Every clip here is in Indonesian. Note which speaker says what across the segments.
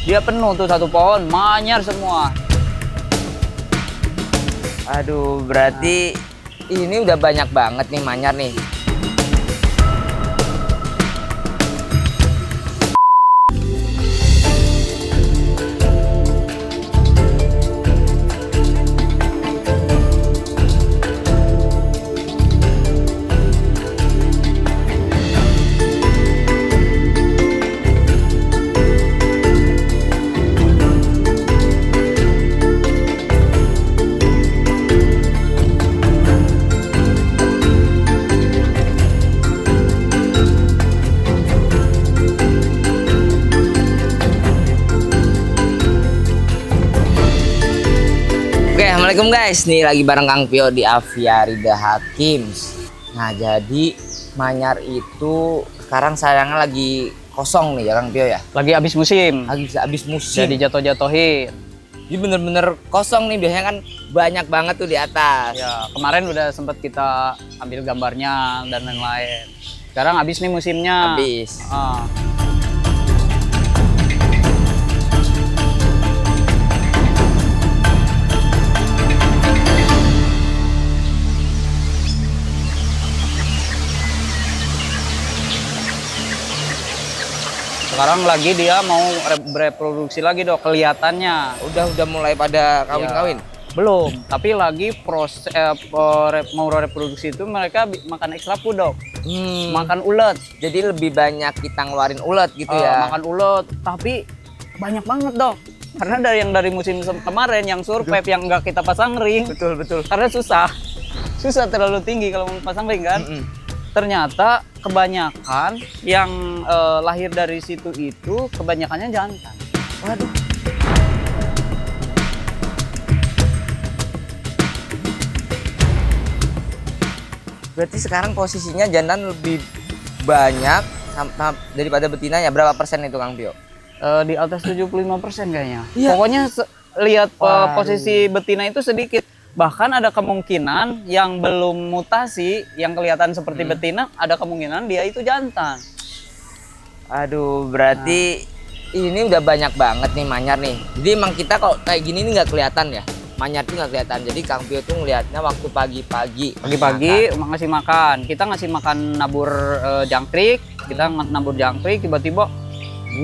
Speaker 1: Dia penuh tuh satu pohon, manyar semua.
Speaker 2: Aduh, berarti ini udah banyak banget nih manyar nih. Oke, assalamualaikum guys. Nih lagi bareng Kang Pio di Aviary The Hakims. Nah, jadi manyar itu sekarang sayangnya lagi kosong nih ya Kang Pio ya.
Speaker 1: Lagi habis musim,
Speaker 2: Habis musim.
Speaker 1: jadi jatuh-jatuhin.
Speaker 2: Jadi bener-bener kosong nih. Biasanya kan banyak banget tuh di atas.
Speaker 1: Ya, kemarin udah sempet kita ambil gambarnya dan lain-lain. Sekarang habis nih musimnya.
Speaker 2: Habis.
Speaker 1: Ah. Sekarang lagi dia mau bereproduksi lagi dok, kelihatannya.
Speaker 2: Udah mulai pada kawin-kawin.
Speaker 1: Belum, tapi lagi proses mau reproduksi itu mereka makan ekstra food dok, makan ulet.
Speaker 2: Jadi lebih banyak kita ngeluarin ulet gitu ya.
Speaker 1: Makan ulet, tapi banyak banget dok. Karena dari musim kemarin yang survive yang nggak kita pasang ring.
Speaker 2: Betul.
Speaker 1: Karena susah terlalu tinggi kalau mau pasang ring kan. Ternyata kebanyakan yang lahir dari situ itu kebanyakannya jantan.
Speaker 2: Waduh. Berarti sekarang posisinya jantan lebih banyak daripada betinanya. Berapa persen itu Kang Pio?
Speaker 1: Di atas 75% kayaknya.
Speaker 2: Iya.
Speaker 1: Pokoknya lihat
Speaker 2: Waduh.
Speaker 1: posisi betina itu sedikit. Bahkan ada kemungkinan yang belum mutasi, yang kelihatan seperti betina, ada kemungkinan dia itu jantan.
Speaker 2: Aduh, berarti ini udah banyak banget nih manyar nih. Jadi emang kita kok kayak gini nih nggak kelihatan ya. Manyar tuh nggak kelihatan. Jadi Kang Pio tuh ngelihatnya waktu pagi-pagi.
Speaker 1: Pagi-pagi ngasih makan. Kita ngasih makan nabur jangkrik. Kita nabur jangkrik, tiba-tiba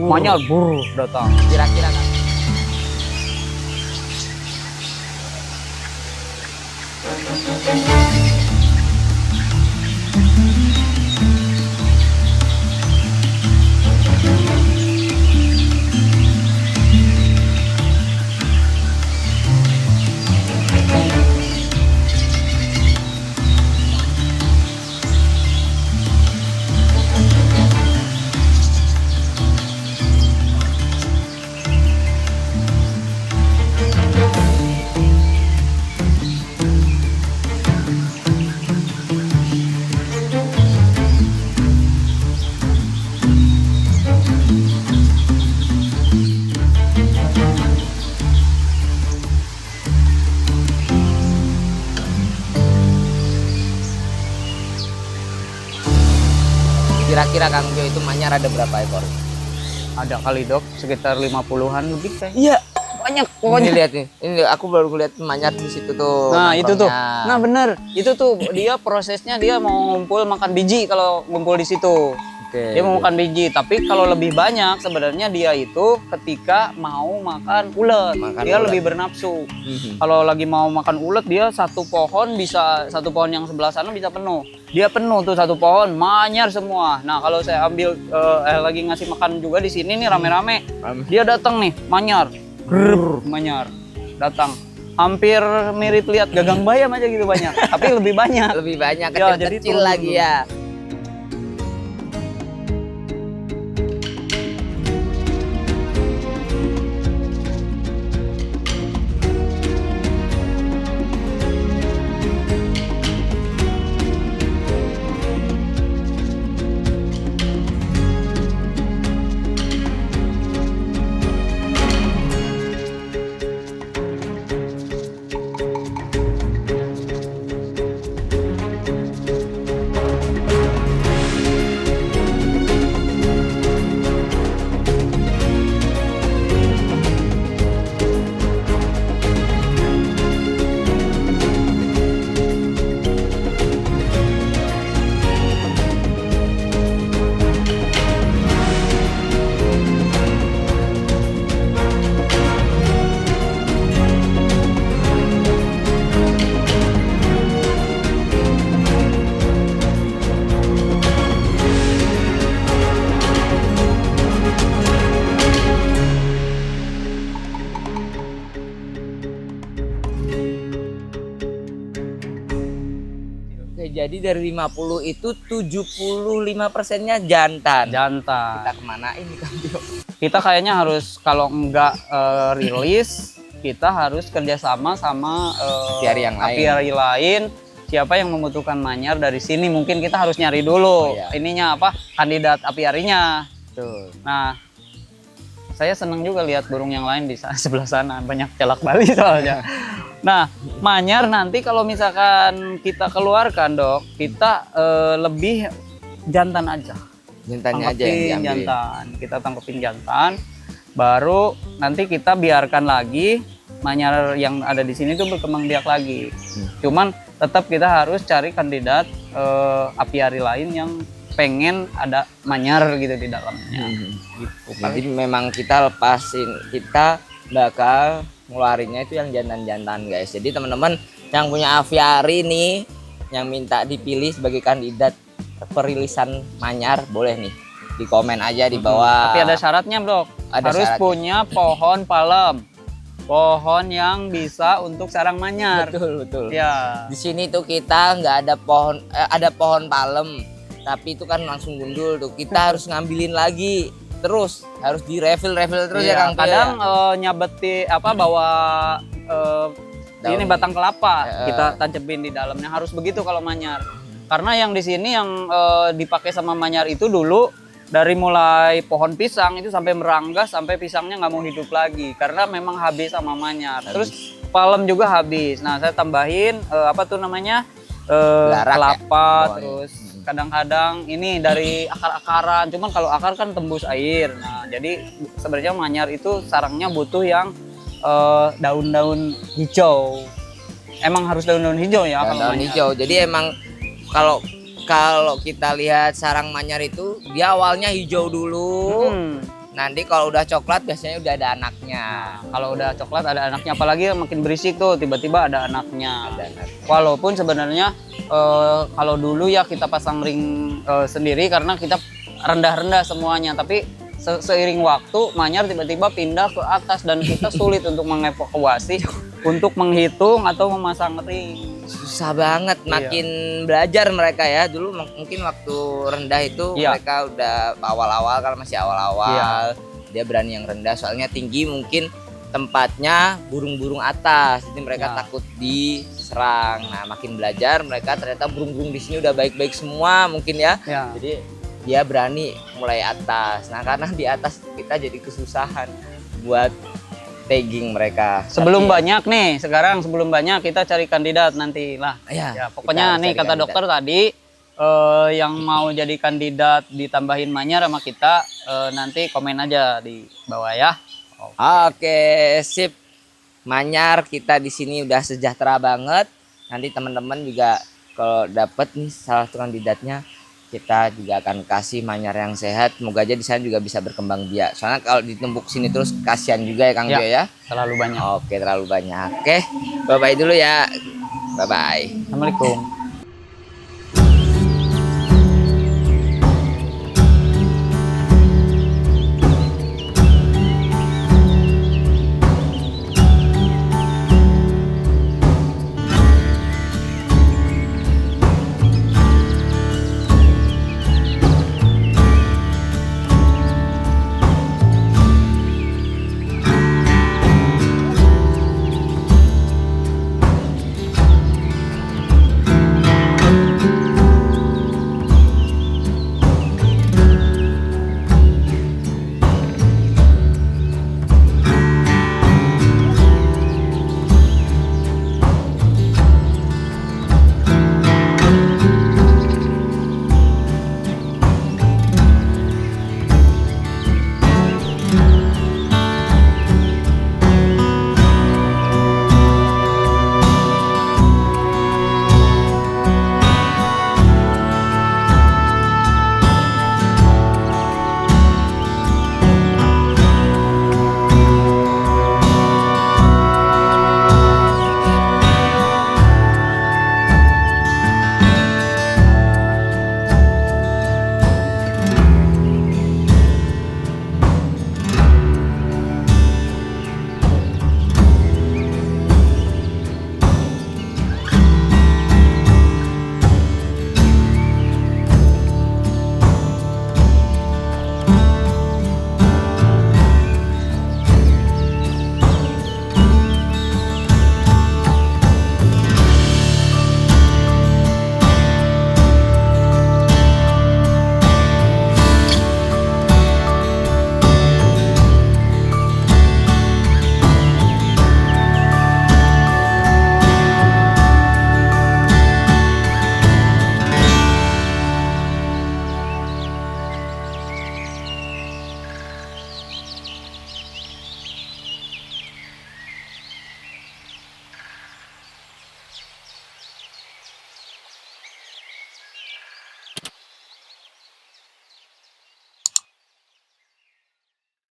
Speaker 1: manyar datang.
Speaker 2: Kira-kira kan? Kira-kira Kang Pio itu manyar ada berapa ekor?
Speaker 1: Ada kali dok, sekitar 50-an lebih kayak.
Speaker 2: Iya,
Speaker 1: Banyak
Speaker 2: pokoknya
Speaker 1: pokoknya.
Speaker 2: lihat nih. Ini aku baru lihat manyar di situ tuh.
Speaker 1: Nah itu tuh,
Speaker 2: nongkrongnya.
Speaker 1: nah bener, itu tuh dia prosesnya dia mau ngumpul makan biji kalau ngumpul di situ.
Speaker 2: Oke.
Speaker 1: Dia mau makan biji, tapi kalau lebih banyak sebenarnya dia itu ketika mau makan ulet, dia
Speaker 2: ulet.
Speaker 1: lebih bernafsu. Kalau lagi mau makan ulet dia satu pohon yang sebelah sana bisa penuh. Dia penuh tuh satu pohon, manyar semua. Nah kalau saya ambil lagi ngasih makan juga di sini nih rame-rame, dia datang nih manyar, manyar, datang. Hampir mirip lihat gagang bayam aja gitu banyak, tapi lebih banyak.
Speaker 2: Lebih banyak
Speaker 1: Ya, jadi
Speaker 2: kecil-kecil
Speaker 1: turun
Speaker 2: lagi
Speaker 1: dulu.
Speaker 2: ya. Jadi dari 50 itu 75%-nya jantan.
Speaker 1: Jantan.
Speaker 2: Kita kemana ini Kambio?
Speaker 1: Kita kayaknya harus kalau enggak rilis, kita harus kerjasama sama
Speaker 2: Apiari yang lain.
Speaker 1: apiari lain. Siapa yang membutuhkan manyar dari sini? Mungkin kita harus nyari dulu.
Speaker 2: Oh, iya.
Speaker 1: Ininya apa? Kandidat apiarinya.
Speaker 2: Betul.
Speaker 1: Nah, saya senang juga lihat burung yang lain di sebelah sana. Banyak celak Bali soalnya. Nah, manyar nanti kalau misalkan kita keluarkan, Dok, kita lebih jantan aja.
Speaker 2: Jantannya aja yang
Speaker 1: Tangkepin
Speaker 2: diambil.
Speaker 1: jantan. Kita tangkepin jantan. Baru nanti kita biarkan lagi manyar yang ada di sini tuh berkembang biak lagi. Cuman tetap kita harus cari kandidat apiari lain yang pengen ada manyar gitu di dalamnya. Gitu.
Speaker 2: Jadi memang kita lepasin, kita bakal ngeluarinnya itu yang jantan-jantan guys. Jadi teman-teman yang punya aviari nih, yang minta dipilih sebagai kandidat perilisan manyar, boleh nih di komen aja di bawah.
Speaker 1: Tapi ada syaratnya, Dok.
Speaker 2: Ada
Speaker 1: Harus
Speaker 2: syaratnya.
Speaker 1: punya pohon palem. Pohon yang bisa untuk sarang manyar.
Speaker 2: Betul.
Speaker 1: Ya.
Speaker 2: Di sini tuh kita nggak ada pohon, ada pohon palem, tapi itu kan langsung gundul tuh. Kita harus ngambilin lagi, terus harus di refill terus ya
Speaker 1: Iya,
Speaker 2: Kang Pio,
Speaker 1: kadang
Speaker 2: ya?
Speaker 1: nyabeti apa bawa ini
Speaker 2: Daun.
Speaker 1: batang kelapa
Speaker 2: Heeh.
Speaker 1: kita tancepin di dalamnya, harus begitu kalau manyar. Karena yang di sini yang dipakai sama manyar itu dulu dari mulai pohon pisang itu sampai meranggas sampai pisangnya nggak mau hidup lagi karena memang habis sama manyar. Terus palem juga habis. Nah, saya tambahin apa tuh namanya?
Speaker 2: Larak ya?
Speaker 1: Kelapa,
Speaker 2: Bawahnya.
Speaker 1: terus kadang-kadang ini dari akar-akaran. Cuman kalau akar kan tembus air. Nah, jadi sebenarnya manyar itu sarangnya butuh yang daun-daun hijau. Emang harus daun-daun hijau ya kalau
Speaker 2: Daun
Speaker 1: manyar.
Speaker 2: hijau. Jadi emang kalau kita lihat sarang manyar itu dia awalnya hijau dulu. Nanti kalau udah coklat biasanya udah ada anaknya.
Speaker 1: Kalau udah coklat ada anaknya, apalagi yang makin berisik tuh tiba-tiba ada anaknya.
Speaker 2: Ada anaknya.
Speaker 1: Walaupun sebenarnya kalau dulu ya kita pasang ring sendiri karena kita rendah-rendah semuanya, tapi seiring waktu manyar tiba-tiba pindah ke atas dan kita sulit untuk mengevakuasi untuk menghitung atau memasang ring.
Speaker 2: Susah banget, makin belajar mereka ya. Dulu mungkin waktu rendah itu
Speaker 1: Iya.
Speaker 2: mereka udah awal-awal, kalau masih awal-awal dia berani yang rendah, soalnya tinggi mungkin tempatnya burung-burung atas, jadi mereka
Speaker 1: Ya.
Speaker 2: takut diserang. Nah, makin belajar mereka ternyata burung-burung di sini udah baik-baik semua mungkin ya.
Speaker 1: Ya.
Speaker 2: Jadi dia berani mulai atas. Nah, karena di atas kita jadi kesusahan buat tagging mereka.
Speaker 1: Sebelum
Speaker 2: Tapi-
Speaker 1: banyak nih, sekarang sebelum banyak kita cari kandidat nanti lah.
Speaker 2: Ya,
Speaker 1: Ya, pokoknya
Speaker 2: kita
Speaker 1: nih
Speaker 2: cari
Speaker 1: kata
Speaker 2: kandidat.
Speaker 1: dokter tadi yang mau jadi kandidat ditambahin manyar sama kita nanti komen aja di bawah ya.
Speaker 2: Oke, sip. Manyar kita di sini udah sejahtera banget. Nanti teman-teman juga kalau dapet nih salah satu kandidatnya, kita juga akan kasih manyar yang sehat. Semoga aja di sana juga bisa berkembang biak. Soalnya kalau ditumpuk sini terus kasihan juga ya Kang
Speaker 1: Ya.
Speaker 2: Bio ya.
Speaker 1: Terlalu banyak.
Speaker 2: Oke, terlalu banyak. Oke, bye-bye dulu ya. Bye-bye.
Speaker 1: Assalamualaikum.